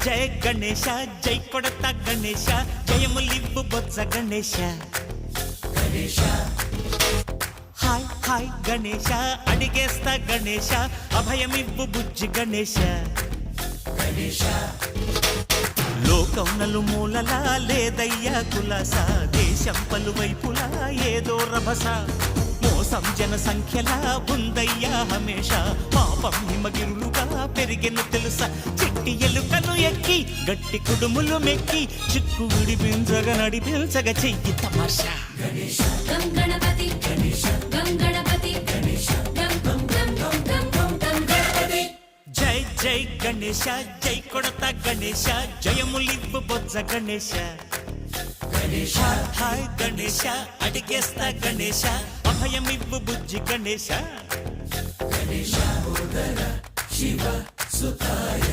జయ గణేశ జై కొడత గణేశ జయములివ్వు బొజ్జ Ganesha hi hi Ganesha అడిగేస్తా Ganesha అభయమివ్వు బుజ్జి గణేశ లోకం నలుమూలలా లేదయ్యా కులాస దేశం పలువైపులా ఏదో రభస మోసం జన సంఖ్యలా ఉందయ్యా హమేష పాపం హిమగిరులుగా పెరిగెను తెలుసా చెట్టి ఎలుకను ఎక్కి గట్టి కుడుములు మెక్కి చిక్కు విడిపించగా నడిపించగ చెయ్యి తమాషా గం గణపతి గం గణపతి గం గం గం గం గం గం గణపతి జై జై గణేశ జై కొడత గణేశ జయములివ్వు బొజ్జ గణేశ హాయ్ గణేశ అడిగేస్తా గణేశ అభయమివ్వు బుజ్జి గణేశ శివ సుతాయ